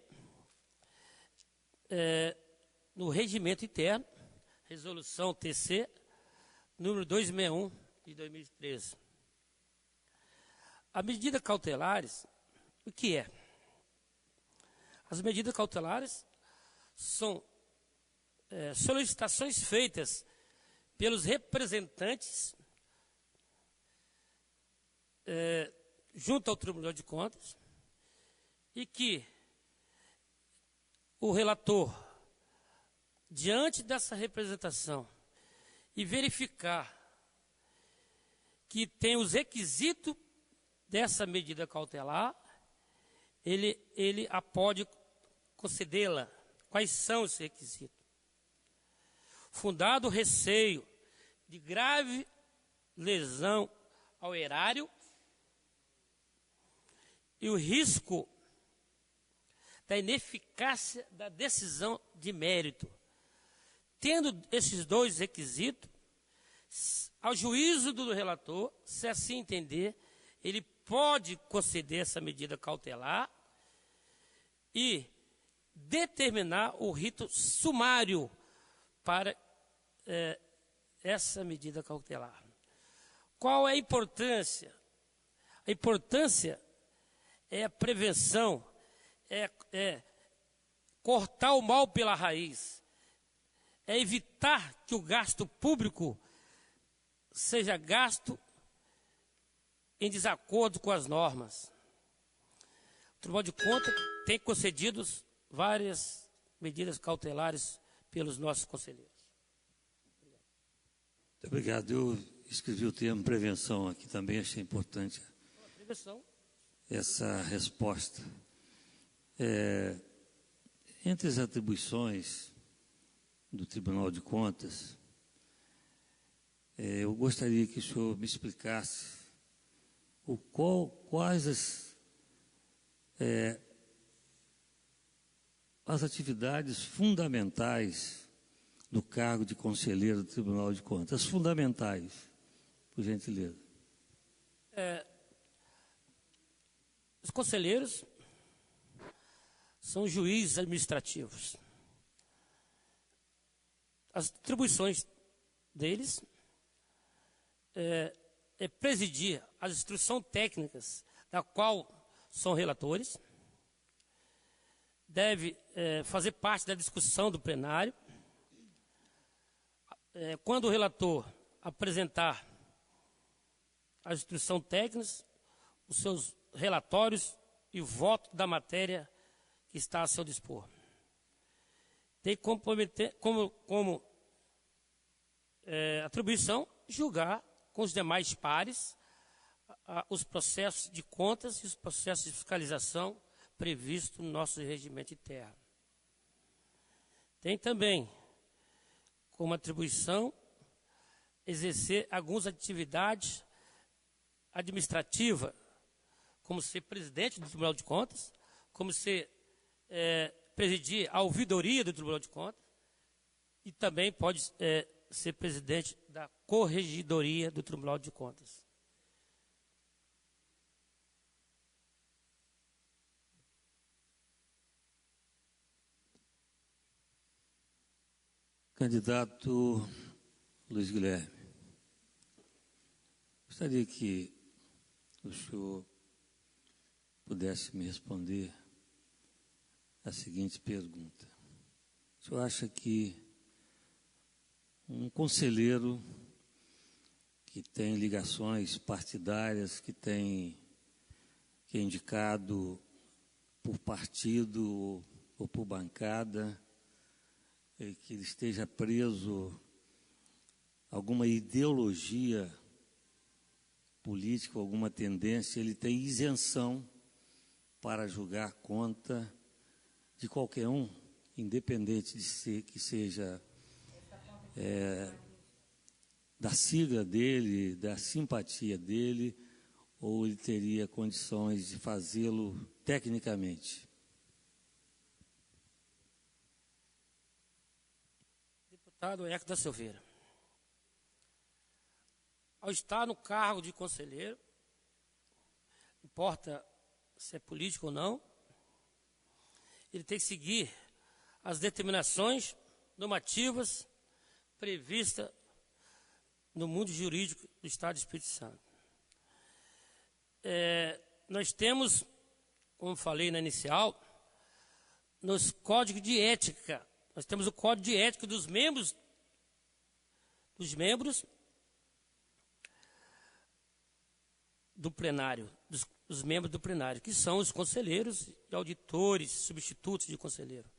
no Regimento Interno, Resolução TC, número 261, de 2013. As medidas cautelares, o que é? As medidas cautelares são solicitações feitas pelos representantes junto ao Tribunal de Contas e que o relator, diante dessa representação e verificar que tem os requisitos dessa medida cautelar, ele pode concedê-la. Quais são os requisitos? Fundado o receio de grave lesão ao erário e o risco da ineficácia da decisão de mérito. Tendo esses dois requisitos, ao juízo do relator, se assim entender, ele pode conceder essa medida cautelar e determinar o rito sumário para essa medida cautelar. Qual é a importância? A importância é a prevenção, é cortar o mal pela raiz, é evitar que o gasto público seja gasto em desacordo com as normas. O Tribunal de Contas tem concedido várias medidas cautelares pelos nossos conselheiros. Muito obrigado. Eu escrevi o termo prevenção aqui também, achei importante essa resposta. Entre as atribuições do Tribunal de Contas, eu gostaria que o senhor me explicasse quais as atividades fundamentais do cargo de conselheiro do Tribunal de Contas. As fundamentais, por gentileza. Os conselheiros são juízes administrativos. As atribuições deles é presidir as instruções técnicas da qual são relatores, deve fazer parte da discussão do plenário. Quando o relator apresentar as instruções técnicas, os seus relatórios e voto da matéria que está a seu dispor. Tem como atribuição julgar com os demais pares os processos de contas e os processos de fiscalização previstos no nosso regimento interno. Tem também como atribuição exercer algumas atividades administrativas, como ser presidente do Tribunal de Contas, como ser presidir a ouvidoria do Tribunal de Contas e também pode ser presidente da corregedoria do Tribunal de Contas. Candidato Luiz Guilherme, gostaria que o senhor pudesse me responder a seguinte pergunta. O senhor acha que um conselheiro que tem ligações partidárias, que é indicado por partido ou por bancada, que ele esteja preso a alguma ideologia política, alguma tendência, ele tem isenção para julgar conta de qualquer um, independente de que seja da sigla dele, da simpatia dele, ou ele teria condições de fazê-lo tecnicamente? Deputado Eco da Silveira, ao estar no cargo de conselheiro, importa se é político ou não, ele tem que seguir as determinações normativas previstas no mundo jurídico do Estado do Espírito Santo. Nós temos, como falei na inicial, nos códigos de ética, nós temos o código de ética dos membros do plenário, dos membros do plenário, que são os conselheiros e auditores, substitutos de conselheiro.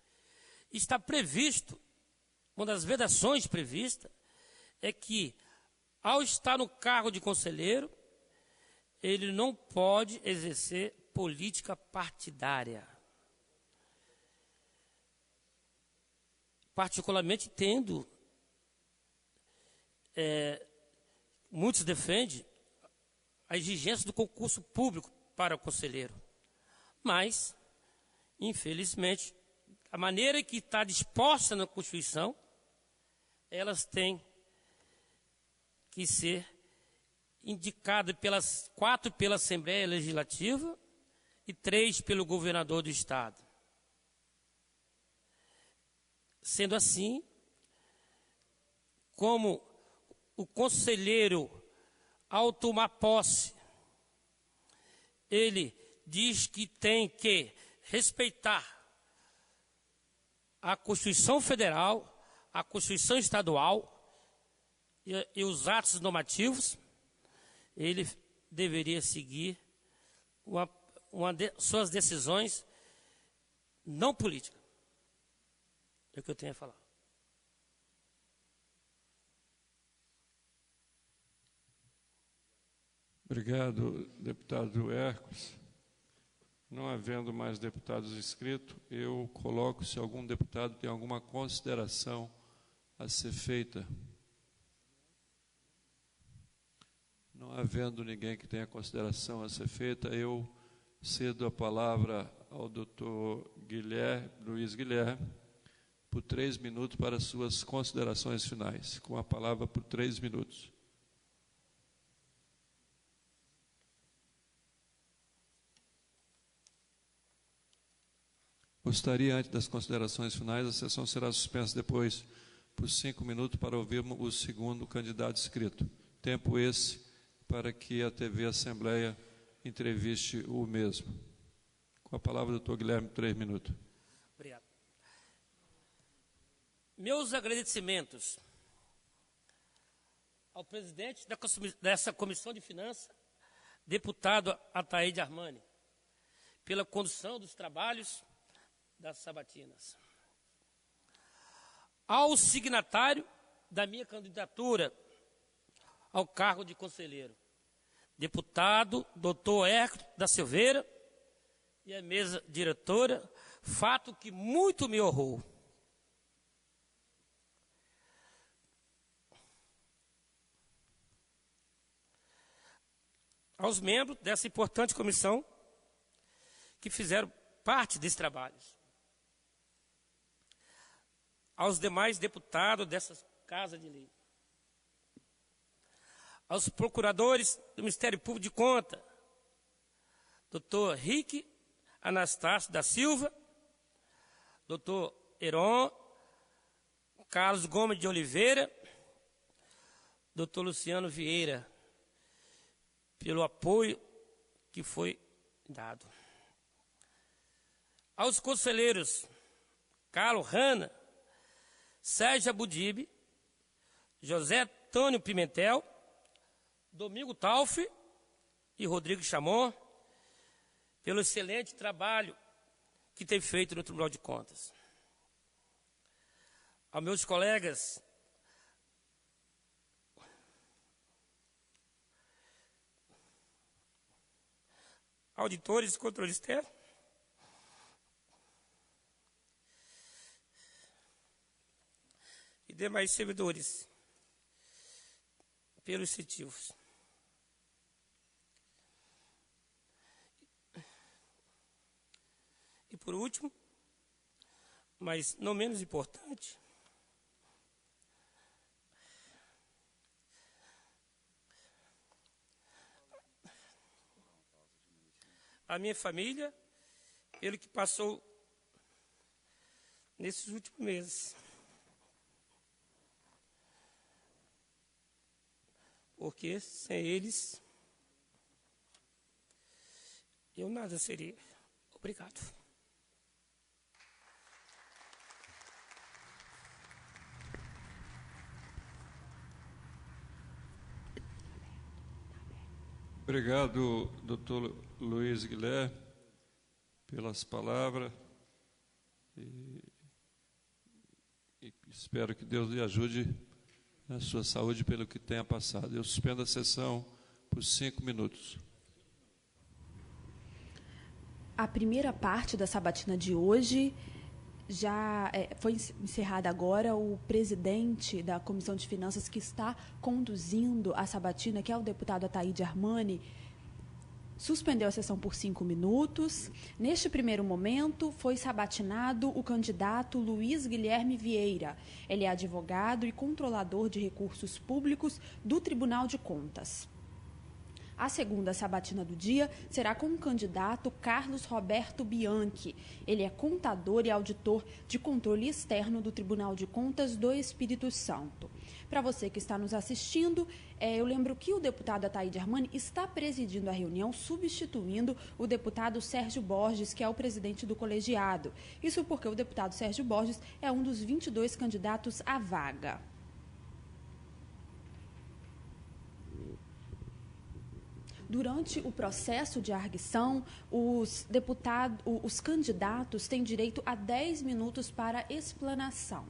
Está previsto, uma das vedações previstas, é que, ao estar no cargo de conselheiro, ele não pode exercer política partidária. Particularmente tendo, muitos defendem a exigência do concurso público para o conselheiro. Mas, infelizmente, a maneira que está disposta na Constituição, elas têm que ser indicado 4 pela Assembleia Legislativa e 3 pelo governador do Estado. Sendo assim, como o conselheiro, ao tomar posse, ele diz que tem que respeitar a Constituição Federal, a Constituição Estadual e os atos normativos, ele deveria seguir suas decisões não políticas. É o que eu tenho a falar. Obrigado, deputado Hércules. Não havendo mais deputados inscritos, eu coloco se algum deputado tem alguma consideração a ser feita. Não havendo ninguém que tenha consideração a ser feita, eu cedo a palavra ao doutor Luiz Guilherme por 3 minutos para suas considerações finais. Com a palavra por 3 minutos. Gostaria, antes das considerações finais, a sessão será suspensa depois por 5 minutos para ouvirmos o segundo candidato inscrito. Tempo esse para que a TV Assembleia entreviste o mesmo. Com a palavra, doutor Guilherme, 3 minutos. Obrigado. Meus agradecimentos ao presidente dessa Comissão de Finanças, deputado Ataíde Armani, pela condução dos trabalhos das sabatinas. Ao signatário da minha candidatura ao cargo de conselheiro, deputado doutor Hércules da Silveira e a mesa diretora, fato que muito me honrou. Aos membros dessa importante comissão que fizeram parte desse trabalho. Aos demais deputados dessas casas de lei. Aos procuradores do Ministério Público de Contas, doutor Rique Anastácio da Silva, doutor Heron, Carlos Gomes de Oliveira, doutor Luciano Vieira, pelo apoio que foi dado. Aos conselheiros Carlos Hanna, Sérgio Abudibe, José Antônio Pimentel, Domingo Taufi e Rodrigo Chamon, pelo excelente trabalho que tem feito no Tribunal de Contas. Aos meus colegas auditores e controle externo, e demais servidores, pelos incentivos. E por último, mas não menos importante, a minha família, pelo que passou nesses últimos meses. Porque sem eles, eu nada seria. Obrigado. Obrigado, doutor Luiz Guilherme, pelas palavras. E espero que Deus lhe ajude na sua saúde pelo que tenha passado. Eu suspendo a sessão por 5 minutos. A primeira parte da sabatina de hoje já foi encerrada agora. O presidente da Comissão de Finanças que está conduzindo a sabatina, que é o deputado Ataíde Armani, suspendeu a sessão por 5 minutos. Neste primeiro momento, foi sabatinado o candidato Luiz Guilherme Vieira. Ele é advogado e controlador de recursos públicos do Tribunal de Contas. A segunda sabatina do dia será com o candidato Carlos Roberto Bianchi. Ele é contador e auditor de controle externo do Tribunal de Contas do Espírito Santo. Para você que está nos assistindo, eu lembro que o deputado Ataíde Armani está presidindo a reunião, substituindo o deputado Sérgio Borges, que é o presidente do colegiado. Isso porque o deputado Sérgio Borges é um dos 22 candidatos à vaga. Durante o processo de arguição, os candidatos têm direito a 10 minutos para explanação.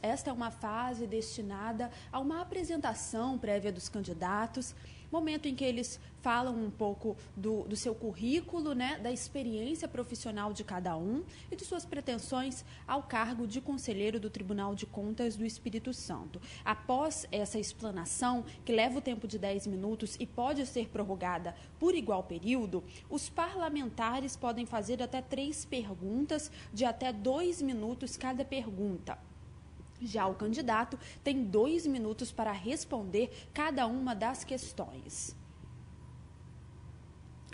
Esta é uma fase destinada a uma apresentação prévia dos candidatos, momento em que eles falam um pouco do seu currículo, né, da experiência profissional de cada um e de suas pretensões ao cargo de conselheiro do Tribunal de Contas do Espírito Santo. Após essa explanação, que leva o tempo de 10 minutos e pode ser prorrogada por igual período, os parlamentares podem fazer até 3 perguntas de até 2 minutos cada pergunta. Já o candidato tem 2 minutos para responder cada uma das questões.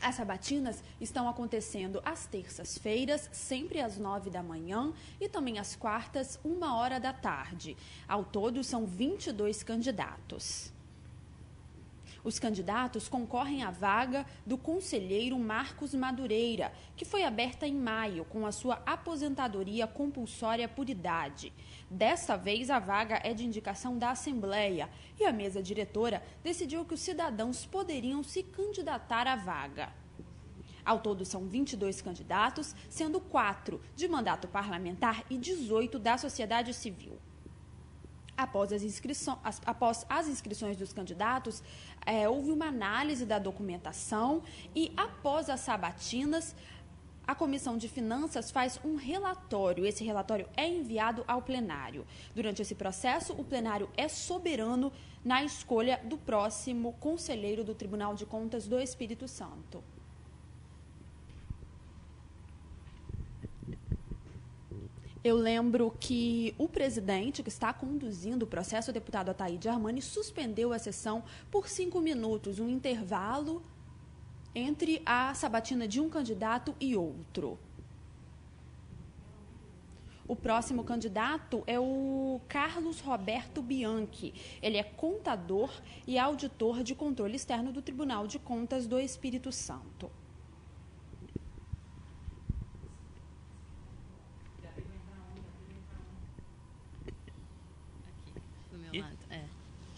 As sabatinas estão acontecendo às terças-feiras, sempre às 9 da manhã, e também às quartas, 1h da tarde. Ao todo, são 22 candidatos. Os candidatos concorrem à vaga do conselheiro Marcos Madureira, que foi aberta em maio com a sua aposentadoria compulsória por idade. Desta vez, a vaga é de indicação da Assembleia e a mesa diretora decidiu que os cidadãos poderiam se candidatar à vaga. Ao todo, são 22 candidatos, sendo 4 de mandato parlamentar e 18 da sociedade civil. Após as inscrições dos candidatos, houve uma análise da documentação e, após as sabatinas, a Comissão de Finanças faz um relatório. Esse relatório é enviado ao plenário. Durante esse processo, o plenário é soberano na escolha do próximo conselheiro do Tribunal de Contas do Espírito Santo. Eu lembro que o presidente que está conduzindo o processo, o deputado Ataíde Armani, suspendeu a sessão por 5 minutos, um intervalo entre a sabatina de um candidato e outro. O próximo candidato é o Carlos Roberto Bianchi. Ele é contador e auditor de controle externo do Tribunal de Contas do Espírito Santo.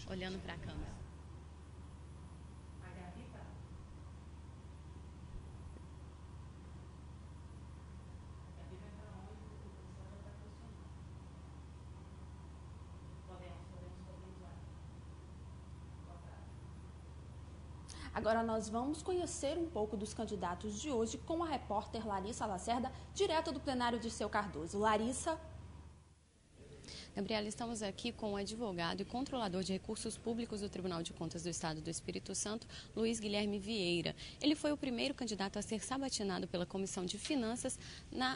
Olhando para a câmera. Agora nós vamos conhecer um pouco dos candidatos de hoje com a repórter Larissa Lacerda, direto do plenário de Seu Cardoso. Larissa. Gabriela, estamos aqui com o advogado e controlador de recursos públicos do Tribunal de Contas do Estado do Espírito Santo, Luiz Guilherme Vieira. Ele foi o primeiro candidato a ser sabatinado pela Comissão de Finanças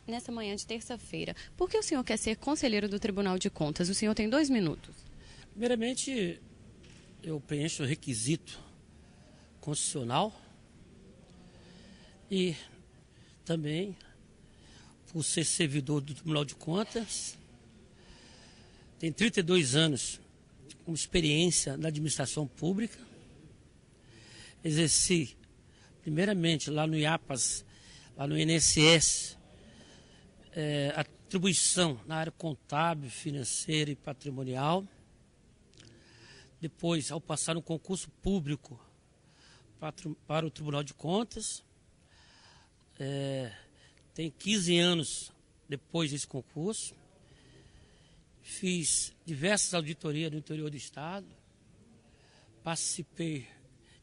nessa manhã de terça-feira. Por que o senhor quer ser conselheiro do Tribunal de Contas? O senhor tem 2 minutos. Primeiramente, eu preencho o requisito constitucional e também por ser servidor do Tribunal de Contas. Tenho 32 anos com experiência na administração pública. Exerci, primeiramente, lá no IAPAS, lá no INSS, atribuição na área contábil, financeira e patrimonial. Depois, ao passar no concurso público para o Tribunal de Contas, tem 15 anos depois desse concurso. Fiz diversas auditorias no interior do Estado, participei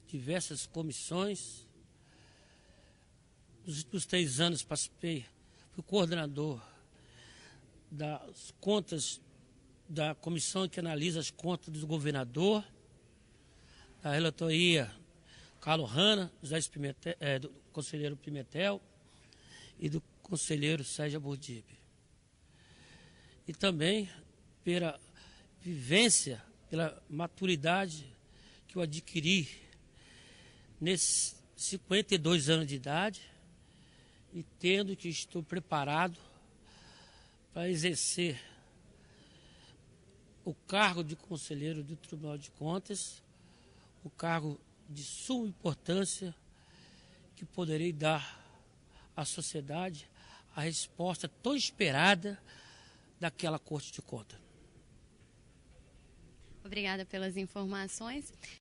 de diversas comissões. Nos últimos 3 anos participei, fui coordenador das contas da comissão que analisa as contas do governador, da relatoria Carlos Hanna, do conselheiro Pimentel e do conselheiro Sérgio Burdibe. E também pela vivência, pela maturidade que eu adquiri nesses 52 anos de idade e tendo que estou preparado para exercer o cargo de conselheiro do Tribunal de Contas, o cargo de suma importância que poderei dar à sociedade a resposta tão esperada daquela Corte de Contas. Obrigada pelas informações.